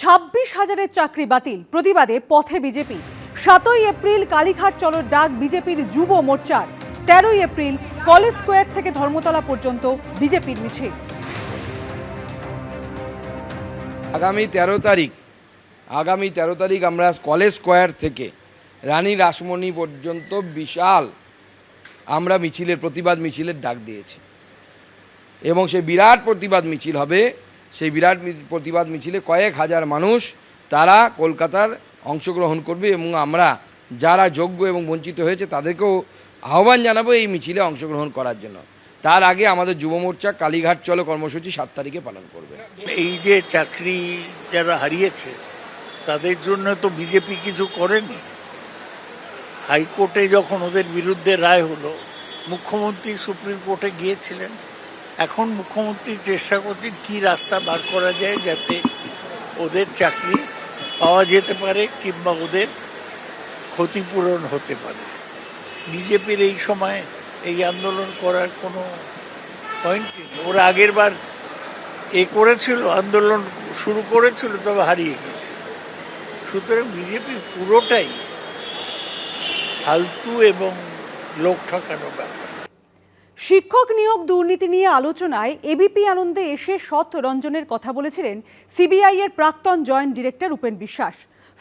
26,000-এর চাকরি বাতিল, প্রতিবাদে পথে বিজেপি। 7ই এপ্রিল কালীঘাট চলো ডাক বিজেপির যুব মোর্চার। 13ই এপ্রিল কলেজ স্কোয়ার থেকে ধর্মতলা পর্যন্ত বিজেপির মিছিল। আগামী 13 তারিখ আমরা কলেজ স্কোয়ার থেকে রানী রাসমণি পর্যন্ত বিশাল আমরা প্রতিবাদ মিছিলের ডাক দিয়েছি এবং সেই বিরাট প্রতিবাদ মিছিল হবে। সেই বিরাট প্রতিবাদ মিছিলে কয়েক হাজার মানুষ তারা কলকাতার অংশগ্রহণ করবে এবং আমরা যারা যোগ্য এবং বঞ্চিত হয়েছে তাদেরকেও আহ্বান জানাবো এই মিছিলে অংশগ্রহণ করার জন্য। তার আগে আমাদের যুব মোর্চা কালীঘাট চলো কর্মসূচি 7 তারিখে পালন করবে। এই যে চাকরি যারা হারিয়েছে তাদের জন্য তো বিজেপি কিছু করেনি। হাইকোর্টে যখন ওদের বিরুদ্ধে রায় হলো, মুখ্যমন্ত্রী সুপ্রিম কোর্টে গিয়েছিলেন। এখন মুখ্যমন্ত্রী চেষ্টা করছেন কী রাস্তা বার করা যায় যাতে ওদের চাকরি পাওয়া যেতে পারে কিংবা ওদের ক্ষতিপূরণ হতে পারে। বিজেপির এই সময় এই আন্দোলন করার কোনো পয়েন্ট নেই। ওরা আগের বার করেছিল, আন্দোলন শুরু করেছিল, তবে হারিয়ে গেছে। সুতরাং বিজেপি পুরোটাই ফালতু এবং লোক ঠকানো ব্যাপার। শিক্ষক নিয়োগ দুর্নীতি নিয়ে আলোচনায় এবিপি আনন্দে এসে সৎ রঞ্জনের কথা বলেছিলেন সিবিআই এর প্রাক্তন জয়েন্ট ডিরেক্টর উপেন বিশ্বাস।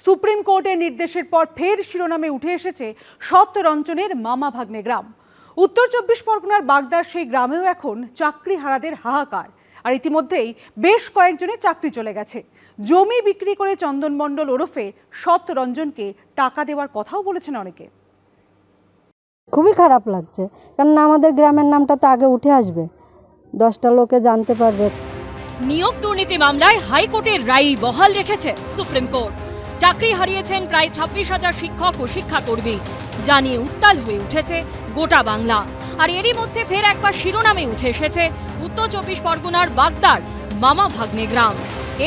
সুপ্রিম কোর্টের নির্দেশের পর ফের শিরোনামে উঠে এসেছে সৎ রঞ্জনের মামা ভাগ্নে গ্রাম। উত্তর 24 পরগনার বাগদার সেই গ্রামেও এখন চাকরি হারাদের হাহাকার। আর ইতিমধ্যেই বেশ কয়েকজনের চাকরি চলে গেছে। জমি বিক্রি করে চন্দন মণ্ডল ওরফে সৎ রঞ্জনকে টাকা দেওয়ার কথাও বলেছেন অনেকে। খুবই খারাপ লাগছে, কারণ আমাদের গ্রামের নামটা তো আগে উঠে আসবে, 10টা লোকে জানতে পারবে। নিয়োগ দুর্নীতি মামলায় হাইকোর্টের রায় বহাল রেখেছে সুপ্রিম কোর্ট। চাকরি হারিয়েছেন প্রায় 26,000 শিক্ষক ও শিক্ষাকর্মী, জানিয়ে উত্তাল হয়ে উঠেছে গোটা বাংলা। আর এরই মধ্যে ফের একবার শিরোনামে উঠে এসেছে উত্তর 24 পরগনার বাগদার মামা ভাগ্নে গ্রাম।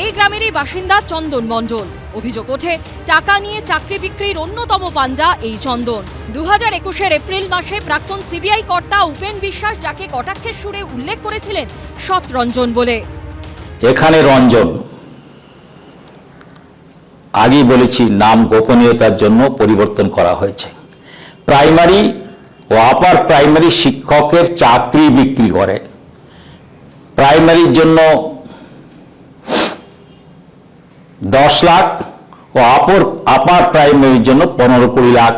এই গ্রামেরই বাসিন্দা চন্দন মণ্ডল। অভিযোগ ওঠে টাকা নিয়ে চাকরি বিক্রির অন্যতম পাঞ্জা এই চন্দন। 2021 এপ্রিল মাসে প্রাক্তন সিবিআই কর্তা উপেন বিশ্বাস যাকে কটাক্ষের সুরে উল্লেখ করেছিলেন সৎ রঞ্জন বলে। এখানে রঞ্জন, আগেই বলেছি, নাম গোপনীয়তার জন্য পরিবর্তন করা হয়েছে। প্রাইমারি ও আপার প্রাইমারি শিক্ষকের চাকরি বিক্রি করে। প্রাইমারির জন্য 10 লাখ ও আপার প্রাইমারির জন্য 15-20 লাখ।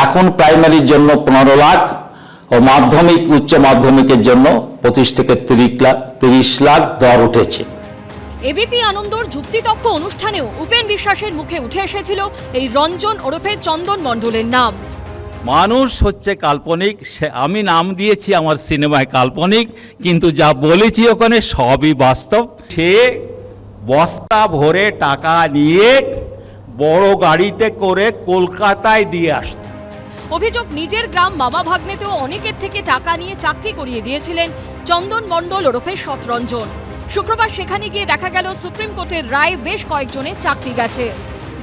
এখন প্রাইমারির জন্য 15 লাখ ও মাধ্যমিক উচ্চ মাধ্যমিকের জন্য 25 থেকে 30 লাখ দর উঠেছে। এবিপি আনন্দর যুক্তিতক্ক অনুষ্ঠানেও উপেন বিশ্বাসের মুখে উঠে এসেছিল এই রঞ্জন ওরফে চন্দন মণ্ডলের নাম। মানুষ হচ্ছে কাল্পনিক, আমি নাম দিয়েছি আমার সিনেমায় কাল্পনিক, কিন্তু যা বলেছি ওখানে সবই বাস্তব। সে বস্তা ভরে টাকা নিয়ে বড় গাড়িতে করে কলকাতায় দিয়ে আসত। অভিযোগ নিজের গ্রাম মামা ভাগ্নেতেও অনেকের থেকে টাকা নিয়ে চাকরি করিয়ে দিয়েছিলেন চন্দন মণ্ডল ওরফে সৎ রঞ্জন। শুক্রবার সেখানে গিয়ে দেখা গেল সুপ্রিম কোর্টের রায় বেশ কয়েকজনের চাকরি গেছে।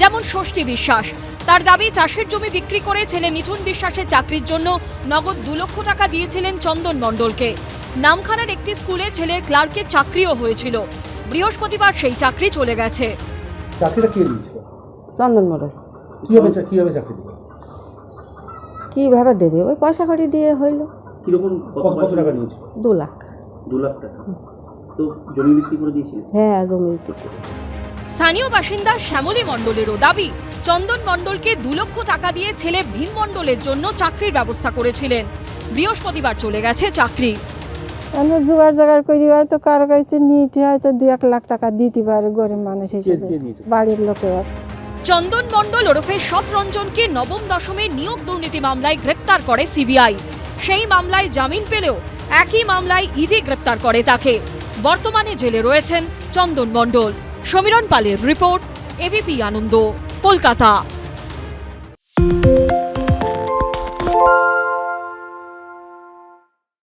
যেমন ষষ্ঠী বিশ্বাস, তার দাবি চাষের জমি বিক্রি করে ছেলে মিঠুন বিশ্বাসের চাকরির জন্য নগদ 2 লক্ষ টাকা দিয়েছিলেন চন্দন মণ্ডলকে। নামখানার একটি স্কুলে ছেলের ক্লার্কের চাকরিও হয়েছিল। বৃহস্পতিবার সেই চাকরি চলে গেছে। চাকরিটা কে দিয়েছিল? চন্দন মণ্ডল। কিভাবে চাকরি দিল? কিভাবে দেবে? ওই পয়সা কড়ি দিয়ে হইল। কিরকম কত টাকা নিয়েছিল? 2 লাখ। 2 লাখ টাকা। তো জমি বিক্রি করে দিয়েছিল? হ্যাঁ, জমি বিক্রি। স্থানীয় বাসিন্দা শ্যামলী মণ্ডলেরও দাবি চন্দন মণ্ডলকে 2 লক্ষ টাকা দিয়ে ছেলে ভীম মণ্ডলের জন্য চাকরির ব্যবস্থা করেছিলেন। বৃহস্পতিবার চলে গেছে চাকরি। আমরা জোগাড় করি, হয়তো কারো কাছে নিতে হয়তো 2-1 লাখ টাকা দিতে পারে গরিব মানুষ হিসেবে, বাড়ির লোকেরা। চন্দন মণ্ডল ওরফে সৎ রঞ্জনকে নবম দশমে নিয়োগ দুর্নীতি মামলায় গ্রেপ্তার করে সিবিআই। সেই মামলায় জামিন পেলেও একই মামলায় ইডি গ্রেপ্তার করে তাকে। বর্তমানে জেলে রয়েছেন চন্দন মণ্ডল। সমীরণ পালের রিপোর্ট, এবিপি আনন্দ, কলকাতা।